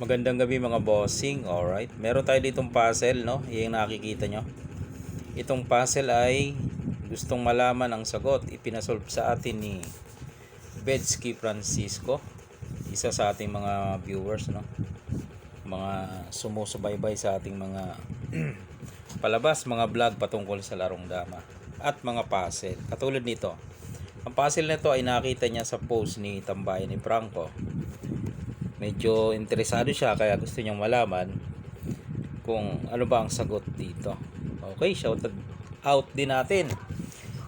Magandang gabi mga bossing. Alright, meron tayo ditong puzzle, no? Yung nakikita nyo. Itong puzzle ay gustong malaman ang sagot. Ipinasolve sa atin ni Bedsky Francisco, isa sa ating mga viewers, no? Mga sumusubaybay sa ating mga palabas, mga vlog patungkol sa larong dama at mga puzzle. Katulad nito. Ang puzzle nito ay nakita niya sa post ni Tambayan ni Franco. Medyo interesado siya kaya gusto niyang malaman kung ano ba ang sagot dito. Okay, shout out din natin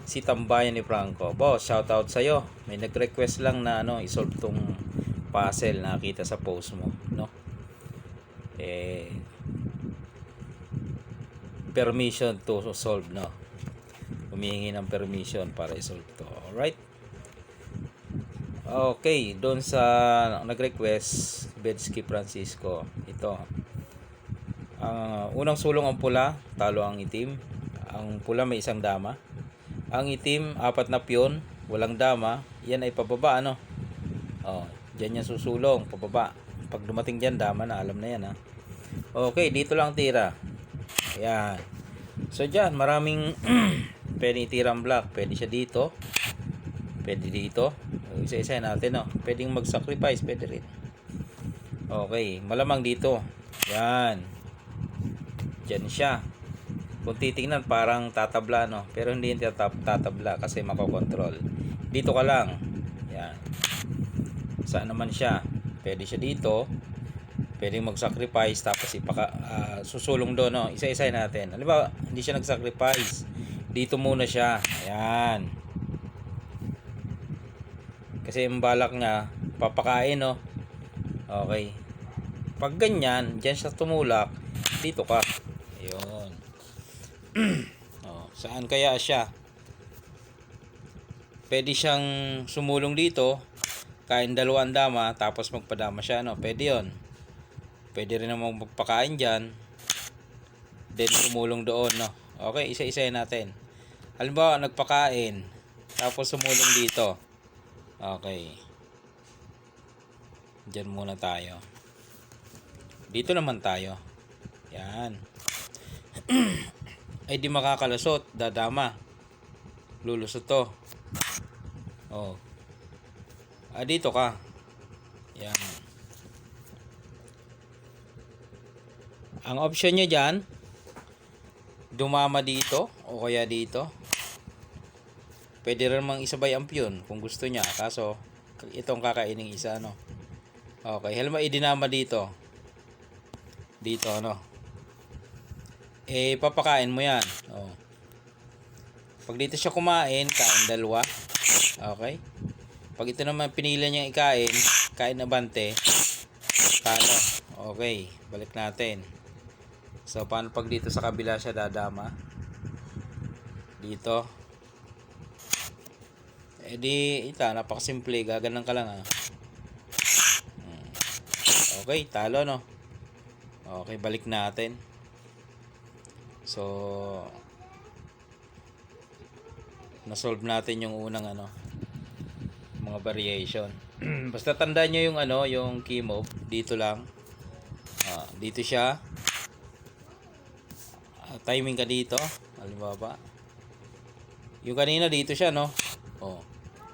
si Tambayan ni Franco. Boss, shout out sa iyo. May nag-request lang na i-solve tong puzzle na nakita sa post mo, no? Permission to solve, no? Humihingi ng permission para i-solve to. Alright? Okay, doon sa nag-request, Bedsky Francisco, ito. Unang sulong ang pula, talo ang itim. Ang pula may isang dama. Ang itim, 4 na piyon, walang dama. Yan ay pababa, ano? Diyan yan susulong, pababa. Pag dumating dyan, dama na, alam na yan, ha? Okay, dito lang tira. Ayan. So, dyan, maraming pwede itirang block. Pwede siya dito. Pwede dito. Isa-isa natin, no? Pwedeng mag-sacrifice, pwede rin. Okay, malamang dito. Yan. Diyan siya. Kung titingnan, parang tatabla, no? Pero hindi yung tatabla kasi makokontrol. Dito ka lang. Yan. Saan naman siya? Pwede siya dito. Pwedeng mag-sacrifice tapos susulong doon, no? Isa-isa natin. Alam ba, hindi siya nag-sacrifice. Dito muna siya. Ayan. Kasi yung balak nga, papakain, no? Okay. Pag ganyan, dyan siya tumulak, dito ka. Ayun. Saan kaya siya? Pwede siyang sumulong dito, kain dalawang dama, tapos magpadama siya, no? Pwede yun. Pwede rin namang magpakain dyan, then sumulong doon, no? Okay, isa-isa natin. Halimbawa, nagpakain, tapos sumulong dito. Okay. Diyan muna tayo. Dito naman tayo. Yan. Ay di makakalusot. Dadama. Lulusot to. Dito ka. Yan. Ang option nyo dyan, dumama dito o kaya dito. Pwede rin mang isabay ang piyon kung gusto niya. Kaso, itong kakaining isa, no? Okay, halimbawa idinama dito. Dito, no? Papakain mo yan. Pag dito siya kumain, kain dalawa. Okay? Pag ito naman pinili niya ikain, kain na bante. Talo. Okay, balik natin. So, paano pag dito sa kabila siya dadama? Dito. Napakasimple. Gaganan ka lang, ha. Okay, talo, no? Okay, balik natin. So, na-solve natin yung unang mga variation. Basta tandaan nyo yung yung key move. Dito lang. Dito siya. Timing ka dito. Halimbawa. Yung kanina dito siya, no?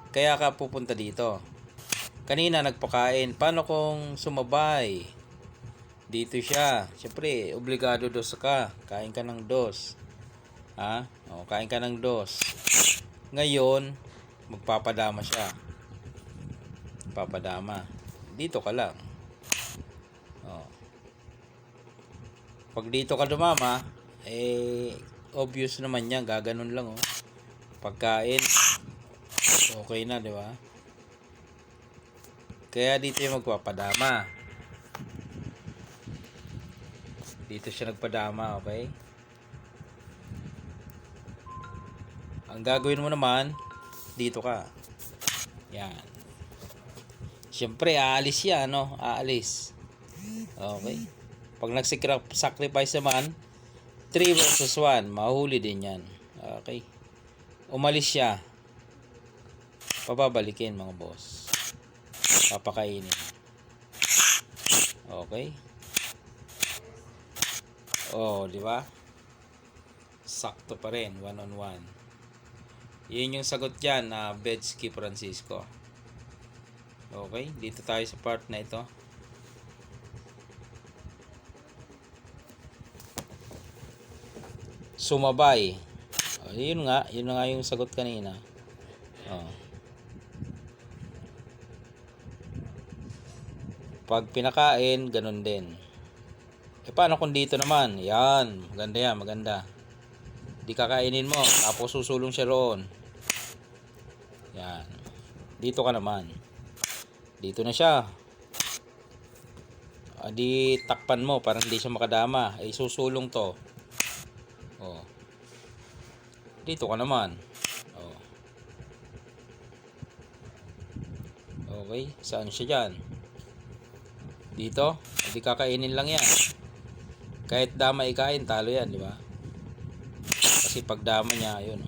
Kaya ka pupunta dito. Kanina nagpakain. Paano kung sumabay? Dito siya. Siyempre, obligado dos ka. Kain ka ng dos. Kain ka ng dos. Ngayon, magpapadama siya. Papadama. Dito ka lang. Pag dito ka dumama, obvious naman yan. Gaganon lang, Pagkain, okay na, di ba? Kaya dito yung magpapadama. Dito siya nagpadama, okay? Ang gagawin mo naman, dito ka. Yan. Siyempre, aalis yan, no? Aalis. Okay? Pag nag-sacrifice naman, 3 versus 1, mahuli din yan. Okay? Umalis siya. Pababalikin, mga boss. Papakainin. Okay. Okay? Oh, di ba? Sakto pa rin, 1-on-1. Yun yung sagot dyan na Bedsky Francisco. Okay, dito tayo sa part na ito. Sumabay. Oh, yun nga yung sagot kanina. Oh. Pag pinakain, ganun din. Paano kung dito naman? Yan, maganda yan, maganda. Di kakainin mo, tapos susulong siya roon. Yan. Dito ka naman. Dito na siya. Di takpan mo, parang hindi siya makadama. Ay, susulong to. Oh. Dito ka naman. Oh. Okay, saan siya dyan? Dito, di kakainin lang yan. Kahit dama ikain, talo yan, di ba? Kasi pag dama niya, yun.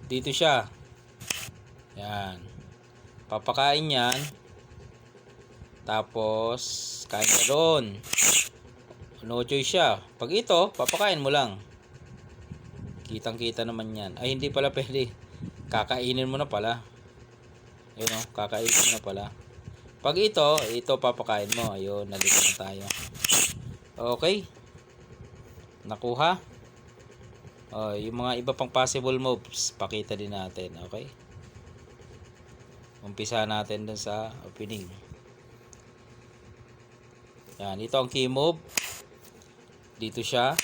Dito siya. Yan. Papakain yan. Tapos, kain ka doon. No choice siya. Pag ito, papakain mo lang. Kitang-kita naman yan. Ay, hindi pala pwede. Kakainin mo na pala. Ayun o, kakainin mo na pala. Pag ito papakain mo. Ayun, nalito na tayo. Okay. Nakuha. Oh, yung mga iba pang possible moves, pakita din natin. Okay. Umpisa natin dun sa opening. Yan, ito ang key move. Dito siya.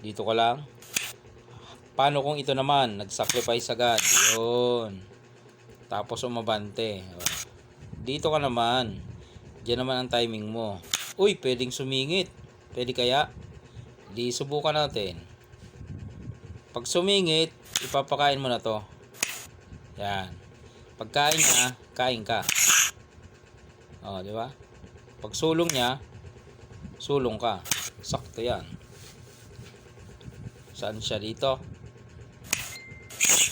Dito ka lang. Paano kung ito naman, nag-sacrifice agad? Yun. Tapos umabante. Dito ka naman. Diyan naman ang timing mo. Uy, pwedeng sumingit. Pwede kaya? Di subukan natin. Pag sumingit, ipapakain mo na to. Yan. Pagkain niya, kain ka. Oh, di ba? Pag sulong niya, sulong ka. Sakto yan. Saan siya dito?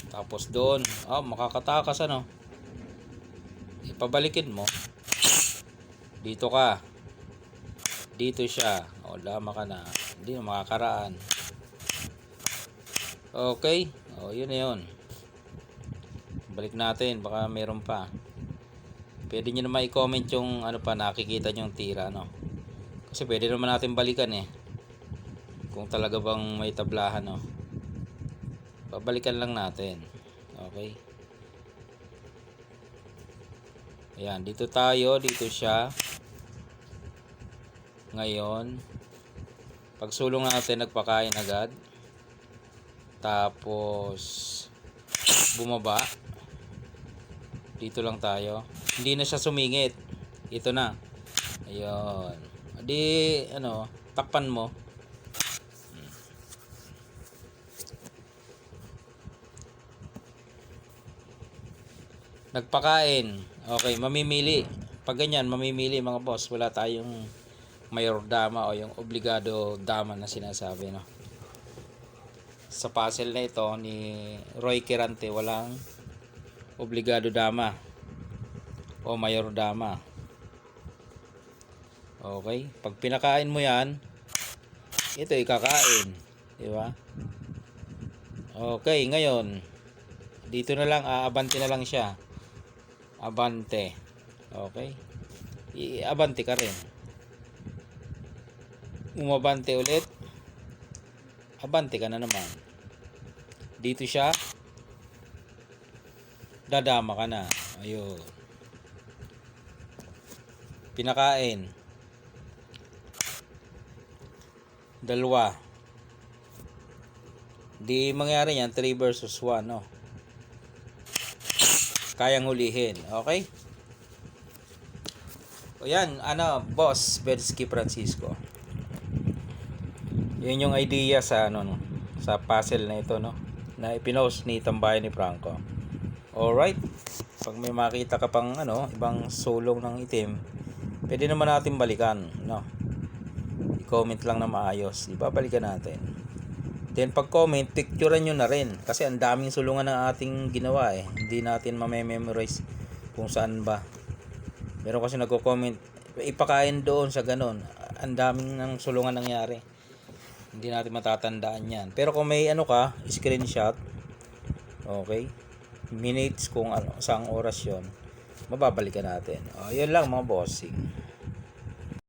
Tapos doon. Oh, makakatakas ano. Ipabalikin mo. Dito ka. Dito siya. O, lama ka na. Hindi na makakaraan. Okay. O, yun na yun. Balik natin. Baka meron pa. Pwede nyo naman i-comment yung ano pa, nakikita nyo yung tira, no? Kasi pwede naman natin balikan eh. Kung talaga bang may tablahan, no? Babalikan lang natin. Okay. Ayan, dito tayo. Dito siya. Ngayon, pagsulong natin, nagpakain agad. Tapos, bumaba. Dito lang tayo. Hindi na siya sumingit. Ito na. Ayun. Di, ano, takpan mo. Nagpakain. Okay, mamimili. Pag ganyan, mamimili mga boss. Wala tayong mayor dama o yung obligado dama na sinasabi, no? Sa puzzle na ito ni Roy Kirante, walang obligado dama o mayor dama. Okay, pag pinakain mo yan, ito ikakain, di ba? Okay, ngayon dito na lang, aabante na lang siya. Abante. Okay, iabante ka rin. Umabante ulit, abante ka na naman. Dito siya, dadama ka na. Ayun. Pinakain. Dalawa. Di mangyari yan 3 versus 1, no? Kayang hulihin. Okay? O yan, ano, boss Bedsky Francisco. Yun yung idea sa ano, no, sa puzzle na ito, no, na ipinost ni Tambayan ni Franco. Alright. Pag may makita ka pang ano, ibang sulong ng itim, pwede naman natin balikan, no. I-comment lang na maayos. Ibabalikan natin. Then pag comment, picturean nyo na rin. Kasi ang daming sulungan ng ating ginawa eh. Hindi natin mamememorize kung saan ba. Meron kasi nagko-comment, ipakain doon sa ganun. Ang daming ng sulungan nangyari. Hindi natin matatandaan yan. Pero kung may ano ka, screenshot, okay, minutes kung ano, saang oras yon, mababalikan natin. Yun lang mga bossing.